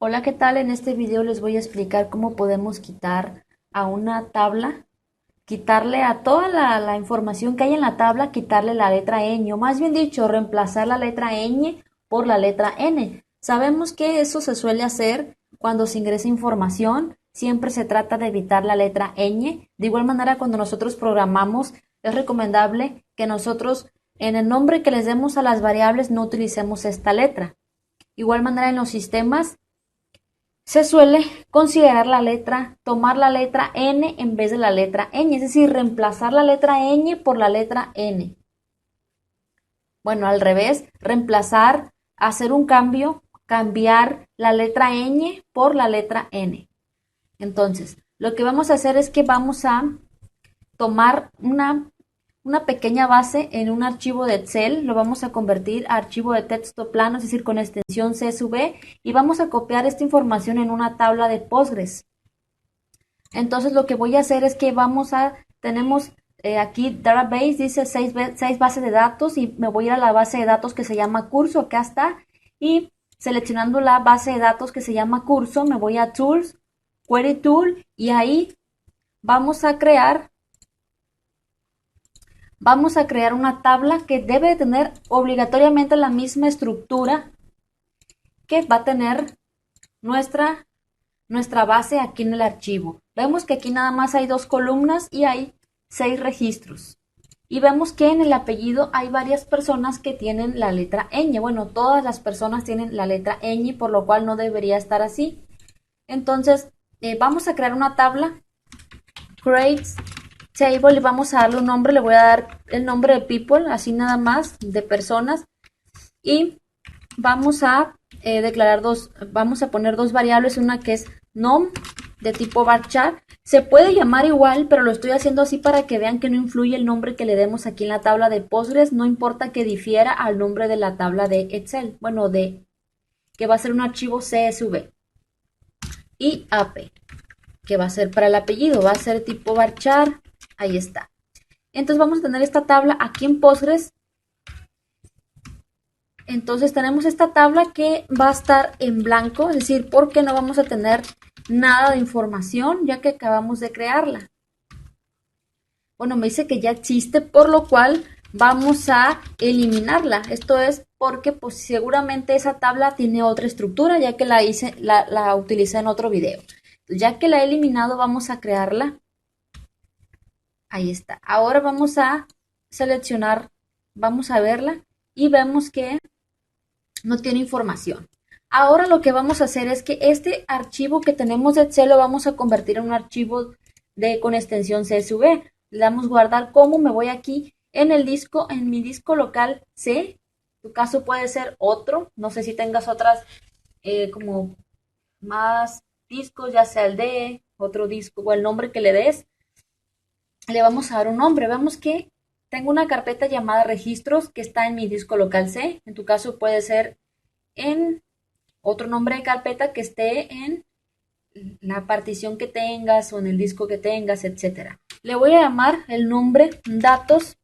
Hola, ¿qué tal? En este video les voy a explicar cómo podemos quitar a una tabla, quitarle a toda la información que hay en la tabla, quitarle la letra ñ, o más bien dicho, reemplazar la letra ñ por la letra n. Sabemos que eso se suele hacer cuando se ingresa información, siempre se trata de evitar la letra ñ. De igual manera, cuando nosotros programamos, es recomendable que nosotros en el nombre que les demos a las variables no utilicemos esta letra. Igual manera en los sistemas se suele considerar tomar la letra N en vez de la letra ñ, es decir, reemplazar la letra ñ por la letra N. Bueno, al revés, reemplazar, hacer un cambio, cambiar la letra ñ por la letra N. Entonces, lo que vamos a hacer es que vamos a tomar una pequeña base en un archivo de Excel, lo vamos a convertir a archivo de texto plano, es decir, con extensión CSV, y vamos a copiar esta información en una tabla de Postgres. Entonces lo que voy a hacer es que tenemos aquí database, dice 6 bases de datos, y me voy a ir a la base de datos que se llama curso, acá está, y seleccionando la base de datos que se llama curso, me voy a Tools, Query Tool, y ahí vamos a crear una tabla que debe tener obligatoriamente la misma estructura que va a tener nuestra base aquí en el archivo. Vemos que aquí nada más hay 2 columnas y hay 6 registros. Y vemos que en el apellido hay varias personas que tienen la letra ñ. Bueno, todas las personas tienen la letra ñ, por lo cual no debería estar así. Entonces, vamos a crear una tabla, create table, y vamos a darle un nombre, le voy a dar el nombre de people, así nada más, de personas, y vamos a vamos a poner 2 variables, una que es nom de tipo varchar, se puede llamar igual, pero lo estoy haciendo así para que vean que no influye el nombre que le demos aquí en la tabla de Postgres, no importa que difiera al nombre de la tabla de Excel, bueno, que va a ser un archivo CSV, y AP, que va a ser para el apellido, va a ser tipo varchar, ahí está. Entonces vamos a tener esta tabla aquí en Postgres. Entonces tenemos esta tabla que va a estar en blanco, es decir, porque no vamos a tener nada de información ya que acabamos de crearla. Bueno, me dice que ya existe, por lo cual vamos a eliminarla. Esto es porque pues seguramente esa tabla tiene otra estructura ya que la utilicé en otro video. Ya que la he eliminado, vamos a crearla. Ahí está. Ahora vamos a seleccionar, vamos a verla y vemos que no tiene información. Ahora lo que vamos a hacer es que este archivo que tenemos de Excel lo vamos a convertir en un archivo con extensión CSV. Le damos guardar como, me voy aquí en el disco, en mi disco local C. Tu caso puede ser otro, no sé si tengas otras como más discos, ya sea el D, otro disco o el nombre que le des. Le vamos a dar un nombre. Vemos que tengo una carpeta llamada registros que está en mi disco local C. En tu caso puede ser en otro nombre de carpeta que esté en la partición que tengas o en el disco que tengas, etcétera. Le voy a llamar el nombre datos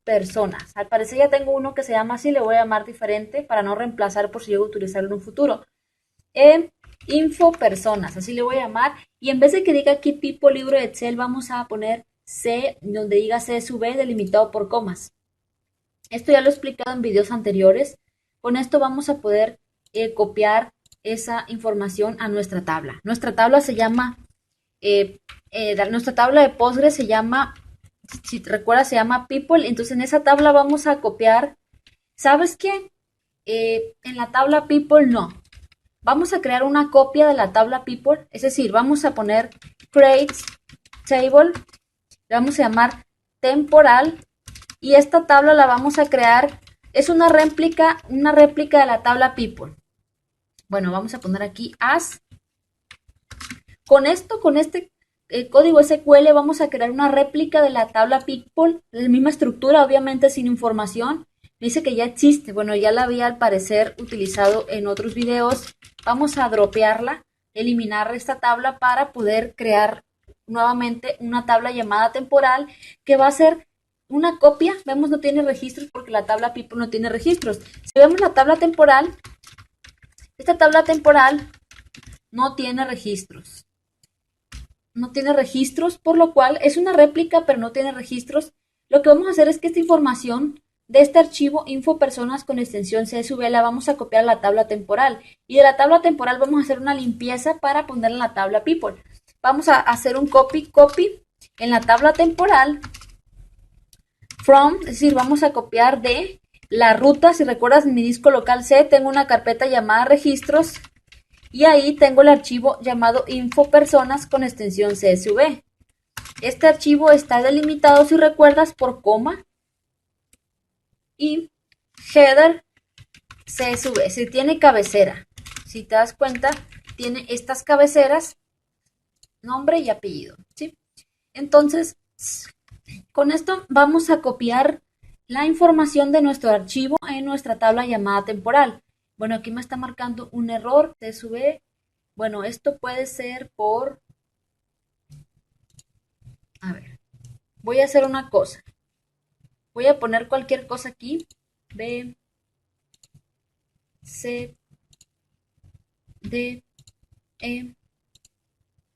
personas. Al parecer ya tengo uno que se llama así, le voy a llamar diferente para no reemplazar por si llego a utilizarlo en un futuro. Info personas, así le voy a llamar. Y en vez de que diga aquí people libro de Excel, vamos a poner C, donde diga CSV delimitado por comas. Esto ya lo he explicado en videos anteriores. Con esto vamos a poder copiar esa información a nuestra tabla. Nuestra tabla se llama, nuestra tabla de Postgres se llama, si te recuerdas, se llama people. Entonces en esa tabla vamos a copiar, ¿sabes qué? En la tabla people no. Vamos a crear una copia de la tabla people, es decir, vamos a poner create table, le vamos a llamar temporal, y esta tabla la vamos a crear, es una réplica de la tabla people. Bueno, vamos a poner aquí as. Con este código SQL vamos a crear una réplica de la tabla people, la misma estructura, obviamente sin información. Me dice que ya existe, bueno, ya la había al parecer utilizado en otros videos. Vamos a dropearla, eliminar esta tabla para poder crear nuevamente una tabla llamada temporal que va a ser una copia. Vemos no tiene registros porque la tabla people no tiene registros. Si vemos la tabla temporal, esta tabla temporal no tiene registros. No tiene registros, por lo cual es una réplica, pero no tiene registros. Lo que vamos a hacer es que esta información de este archivo info personas con extensión CSV la vamos a copiar a la tabla temporal. Y de la tabla temporal vamos a hacer una limpieza para ponerla en la tabla people. Vamos a hacer un copy en la tabla temporal from, es decir, vamos a copiar de la ruta. Si recuerdas, en mi disco local C tengo una carpeta llamada registros y ahí tengo el archivo llamado info personas con extensión CSV. Este archivo está delimitado, si recuerdas, por coma y header CSV. Si tiene cabecera, si te das cuenta, tiene estas cabeceras, nombre y apellido, ¿sí? Entonces, con esto vamos a copiar la información de nuestro archivo en nuestra tabla llamada temporal. Bueno, aquí me está marcando un error, CSV. Bueno, esto puede ser por... A ver, voy a hacer una cosa. Voy a poner cualquier cosa aquí. B, C, D, E,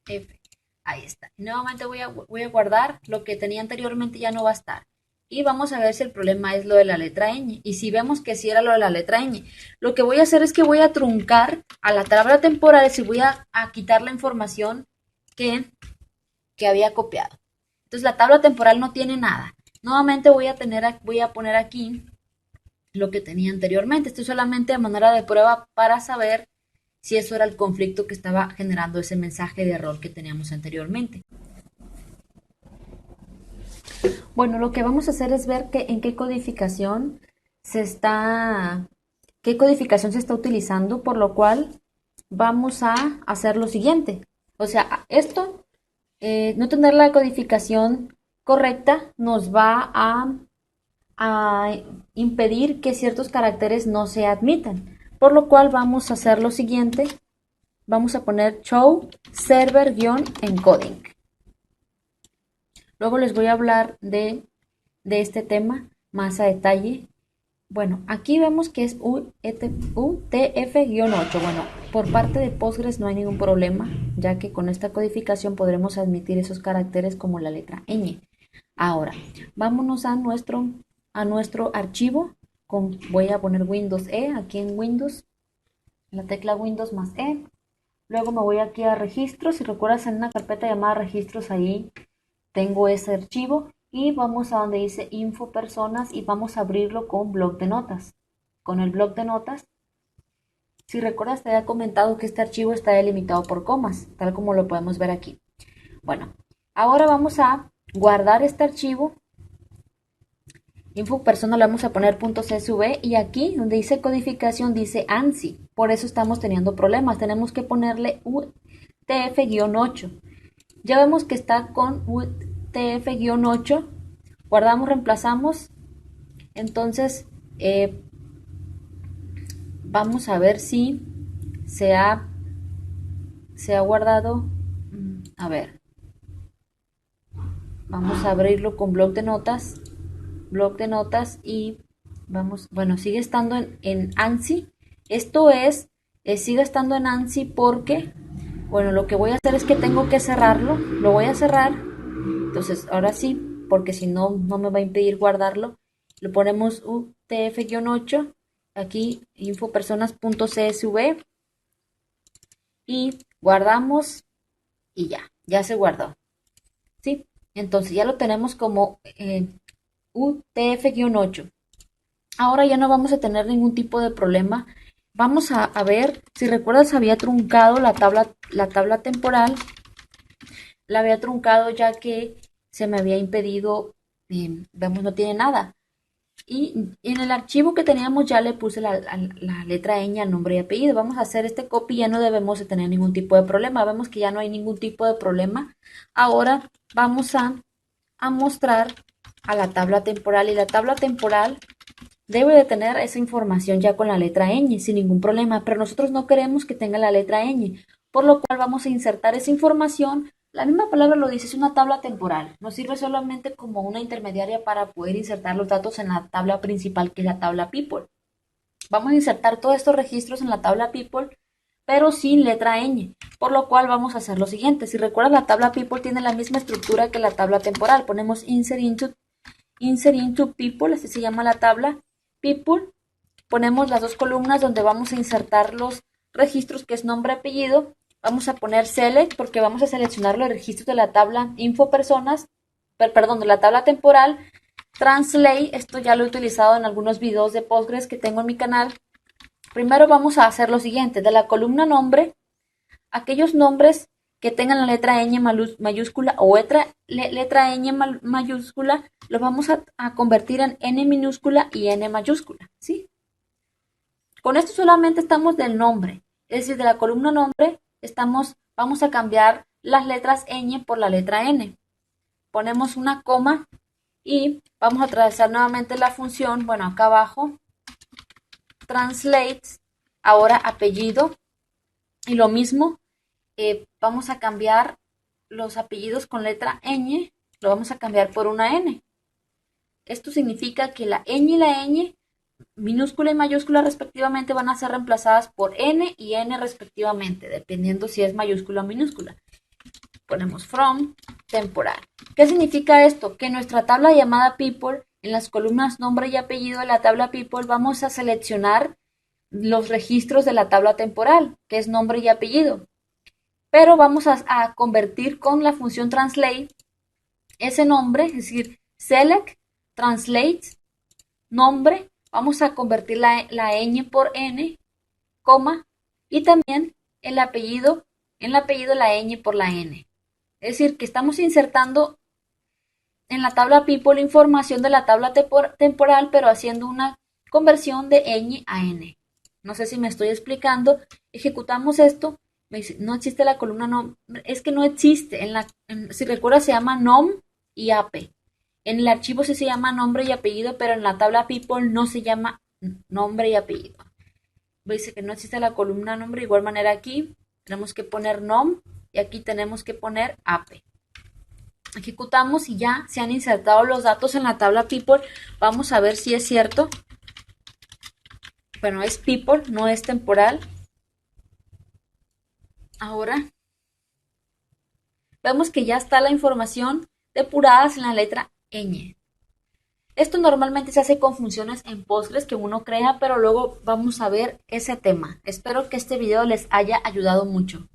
F. Ahí está. Y nuevamente voy a guardar lo que tenía anteriormente, ya no va a estar. Y vamos a ver si el problema es lo de la letra ñ. Y si vemos que sí era lo de la letra ñ, lo que voy a hacer es que voy a truncar a la tabla temporal y voy a quitar la información que había copiado. Entonces la tabla temporal no tiene nada. Nuevamente voy a poner aquí lo que tenía anteriormente. Esto es solamente a manera de prueba para saber si eso era el conflicto que estaba generando ese mensaje de error que teníamos anteriormente. Bueno, lo que vamos a hacer es ver en qué codificación se está utilizando, por lo cual vamos a hacer lo siguiente. O sea, esto, no tener la codificación correcta nos va a impedir que ciertos caracteres no se admitan. Por lo cual vamos a hacer lo siguiente. Vamos a poner show server-encoding. Luego les voy a hablar de este tema más a detalle. Bueno, aquí vemos que es UTF-8. Bueno, por parte de Postgres no hay ningún problema, ya que con esta codificación podremos admitir esos caracteres como la letra ñ. Ahora, vámonos a nuestro archivo. Voy a poner Windows E aquí en Windows, la tecla Windows más E. Luego me voy aquí a registros. Si recuerdas, en una carpeta llamada registros, ahí tengo ese archivo. Y vamos a donde dice info personas y vamos a abrirlo con bloc de notas. Con el bloc de notas, si recuerdas, te había comentado que este archivo está delimitado por comas, tal como lo podemos ver aquí. Bueno, ahora vamos a guardar este archivo. Info persona le vamos a poner .csv y aquí donde dice codificación dice ANSI. Por eso estamos teniendo problemas. Tenemos que ponerle UTF-8. Ya vemos que está con UTF-8. Guardamos, reemplazamos. Entonces, vamos a ver si se ha guardado. A ver. Vamos a abrirlo con bloc de notas. Y vamos, bueno, sigue estando en ANSI. Esto es, sigue estando en ANSI porque, bueno, lo que voy a hacer es que tengo que cerrarlo. Lo voy a cerrar. Entonces, ahora sí, porque si no, no me va a impedir guardarlo. Lo ponemos UTF-8, aquí infopersonas.csv y guardamos y ya se guardó. ¿Sí? Entonces ya lo tenemos como UTF-8. Ahora ya no vamos a tener ningún tipo de problema. Vamos a ver, si recuerdas, había truncado la tabla temporal. La había truncado ya que se me había impedido, vemos, no tiene nada. Y en el archivo que teníamos ya le puse la letra ñ al nombre y apellido. Vamos a hacer este copy, ya no debemos de tener ningún tipo de problema. Vemos que ya no hay ningún tipo de problema. Ahora vamos a mostrar a la tabla temporal y la tabla temporal debe de tener esa información ya con la letra ñ sin ningún problema, pero nosotros no queremos que tenga la letra ñ, por lo cual vamos a insertar esa información. La misma palabra lo dice, es una tabla temporal, nos sirve solamente como una intermediaria para poder insertar los datos en la tabla principal, que es la tabla people. Vamos a insertar todos estos registros en la tabla people pero sin letra ñ, por lo cual vamos a hacer lo siguiente. Si recuerdas, la tabla people tiene la misma estructura que la tabla temporal. Ponemos insert into people, así se llama la tabla people. Ponemos las dos columnas donde vamos a insertar los registros, que es nombre, apellido. Vamos a poner select porque vamos a seleccionar los registros de la tabla info personas, perdón, de la tabla temporal. Translate, esto ya lo he utilizado en algunos videos de Postgres que tengo en mi canal. Primero vamos a hacer lo siguiente, de la columna nombre, aquellos nombres que tengan la letra ñ mayúscula o letra ñ mayúscula, los vamos a convertir en n minúscula y n mayúscula, ¿sí? Con esto solamente estamos del nombre, es decir, de la columna nombre vamos a cambiar las letras ñ por la letra n. Ponemos una coma y vamos a atravesar nuevamente la función, bueno, acá abajo, translate, ahora apellido, y lo mismo, vamos a cambiar los apellidos con letra ñ, lo vamos a cambiar por una n. Esto significa que la ñ y la ñ, minúscula y mayúscula respectivamente, van a ser reemplazadas por n y n respectivamente, dependiendo si es mayúscula o minúscula. Ponemos from temporal. ¿Qué significa esto? Que en nuestra tabla llamada people, en las columnas nombre y apellido de la tabla people, vamos a seleccionar los registros de la tabla temporal, que es nombre y apellido. Pero vamos a convertir con la función translate ese nombre, es decir, select, translate, nombre, vamos a convertir la ñ por n, coma, y también en el apellido la ñ por la n. Es decir, que estamos insertando en la tabla people información de la tabla temporal, pero haciendo una conversión de ñ a n. No sé si me estoy explicando. Ejecutamos esto. Me dice, no existe la columna nom. Es que no existe. Si recuerdas, se llama nom y ap. En el archivo sí se llama nombre y apellido, pero en la tabla people no se llama nombre y apellido. Dice que no existe la columna nombre. De igual manera aquí tenemos que poner nom y aquí tenemos que poner ap. Ejecutamos y ya se han insertado los datos en la tabla people. Vamos a ver si es cierto. Bueno, es people, no es temporal. Ahora vemos que ya está la información depurada en la letra ñ. Esto normalmente se hace con funciones en Postgres que uno crea, pero luego vamos a ver ese tema. Espero que este video les haya ayudado mucho.